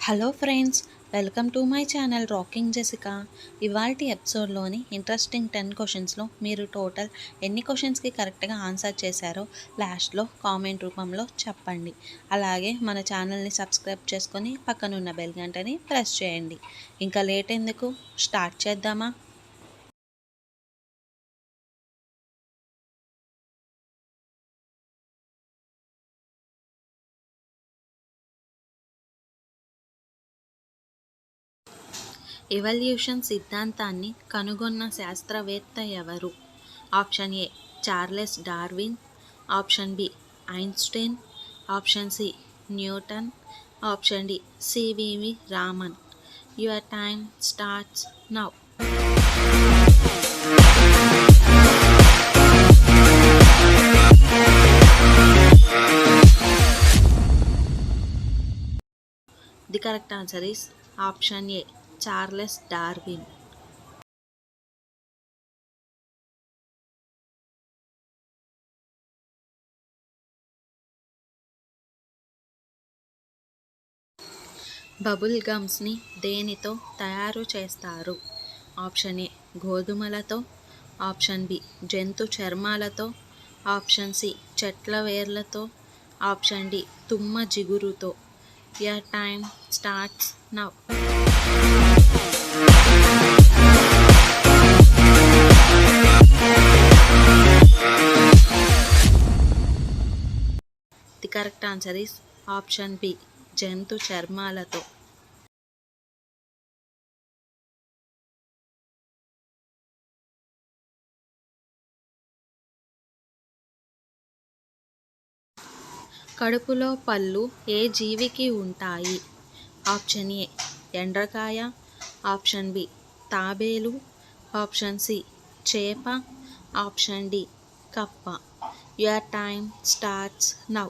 Hello friends, welcome to my channel rocking Jessica. ఇవాల్టి ఎపిసోడ్లోని interesting 10 క్వశ్చన్స్లో మీరు టోటల్ ఎన్ని క్వశ్చన్స్కి కరెక్ట్గా ఆన్సర్ చేశారో లాస్ట్లో కామెంట్ రూపంలో చెప్పండి. అలాగే మన ఛానల్ని సబ్స్క్రైబ్ చేసుకొని పక్కనున్న బెల్ గంటని ప్రెస్ చేయండి. ఇంకా లేట్ ఎందుకు, స్టార్ట్ చేద్దామా? ఎవల్యూషన్ సిద్ధాంతాన్ని కనుగొన్న శాస్త్రవేత్త ఎవరు? Option A Charles Darwin, option B Einstein, option C Newton, option D C V V Raman. Your time starts now. The correct answer is option A Charles Darwin. Bubble గమ్స్ని దేనితో తయారు చేస్తారు? ఆప్షన్ ఏ గోధుమలతో, ఆప్షన్ బి జంతు చర్మాలతో, ఆప్షన్ సి చెట్ల వేర్లతో, option D తుమ్మ జిగురుతో. Your time starts now. The correct answer is option B జంతు చర్మాలతో. కడుపులో పళ్ళు ఏ జీవికి ఉంటాయి? ఆప్షన్ ఏ ఎండ్రకాయ, ఆప్షన్ బి తాబేలు, ఆప్షన్ సి చేప, ఆప్షన్ డి కప్ప. Your time starts now.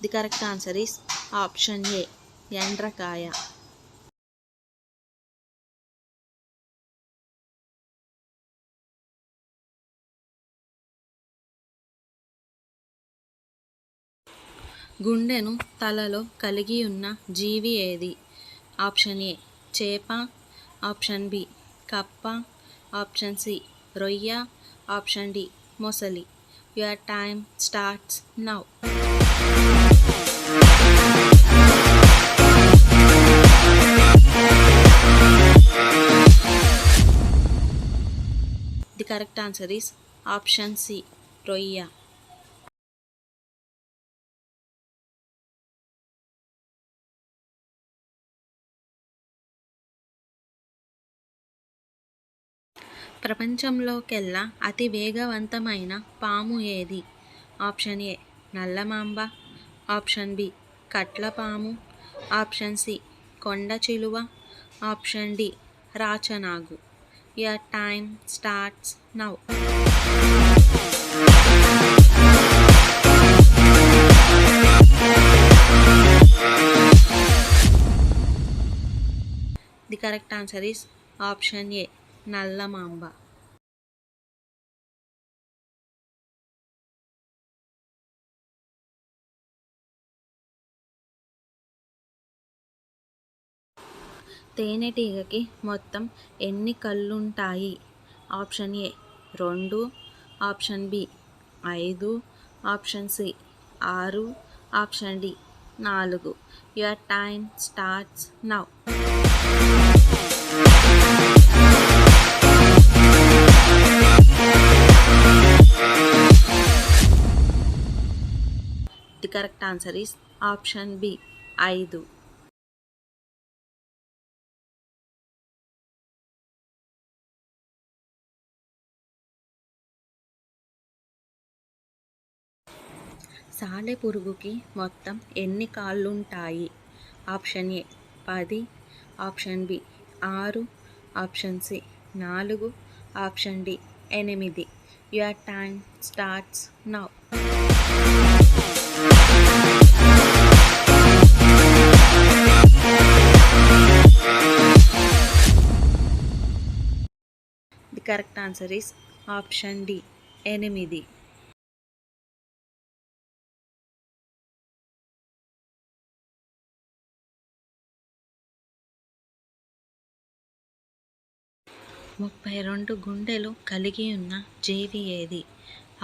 The correct answer is option A ఎండ్రకాయ. గుండెను తలలో కలిగి ఉన్న జీవి ఏది? ఆప్షన్ ఏ చేప, ఆప్షన్ బి కప్ప, ఆప్షన్ సి రొయ్య, ఆప్షన్ డి మొసలి. Your time starts now. The correct answer is option C రొయ్య. ప్రపంచంలోకెల్లా అతి వేగవంతమైన పాము ఏది? ఆప్షన్ ఏ నల్లమాంబ, ఆప్షన్ బి కట్లపాము, ఆప్షన్ సి కొండ చిలువ, ఆప్షన్ డి రాచనాగు. Your time starts now. The correct answer is option A నల్లమాంబ. తేనెటీగకి మొత్తం ఎన్ని కళ్ళుంటాయి? Option A 2, option B 5, option C 6, option D 4. Your time starts now. The correct answer is option B 5. సాలెపురుగుకి మొత్తం ఎన్ని కాళ్ళుంటాయి? Option A 10, option B 6, option C 4, option D 8. Your time starts now. The correct answer is option D 8. ముప్పై రెండు గుండెలు కలిగి ఉన్న జీవి ఏది?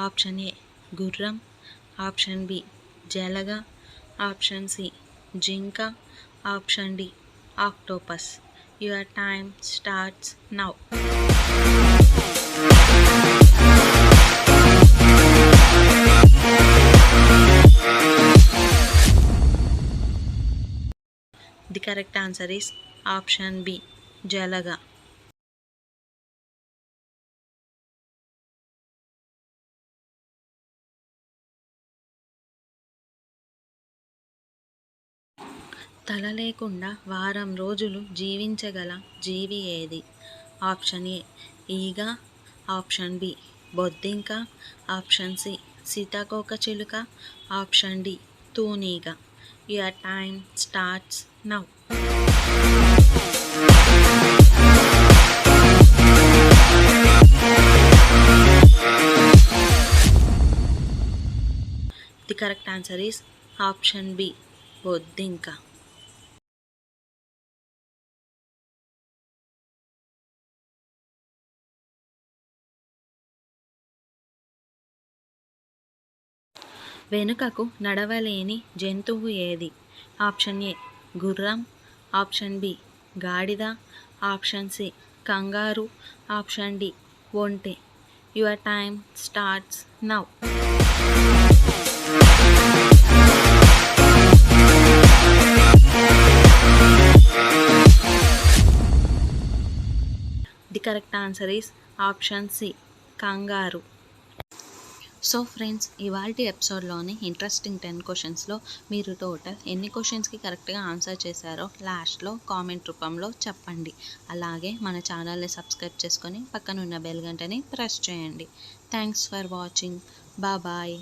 ఆప్షన్ ఏ గుర్రం, ఆప్షన్ బి జలగ, ఆప్షన్ సి జింక, option D octopus. Your time starts now. The correct answer is option B జలగ. తల లేకుండా వారం రోజులు జీవించగల జీవి ఏది? ఆప్షన్ ఏ ఈగ, ఆప్షన్ బి బొద్దింక, ఆప్షన్ సి సీతాకోకచిలుక, ఆప్షన్ డి తూనీగ. Your time starts now. The correct answer is option B బొద్దింక. వెనుకకు నడవలేని జంతువు ఏది? ఆప్షన్ ఏ గుర్రం, ఆప్షన్ బి గాడిద, option C kangaroo, option D ఒంటె. Your time starts now. The correct answer is option C kangaroo. So friends, ఇవాల్టి ఎపిసోడ్లోని ఇంట్రెస్టింగ్ 10 క్వశ్చన్స్లో మీరు టోటల్ ఎన్ని క్వశ్చన్స్కి కరెక్ట్గా ఆన్సర్ చేశారో లాస్ట్లో కామెంట్ రూపంలో చెప్పండి. అలాగే మన ఛానల్ని సబ్స్క్రైబ్ చేసుకొని పక్కనున్న బెల్ గంటని ప్రెస్ చేయండి. Thanks for watching. బాయ్.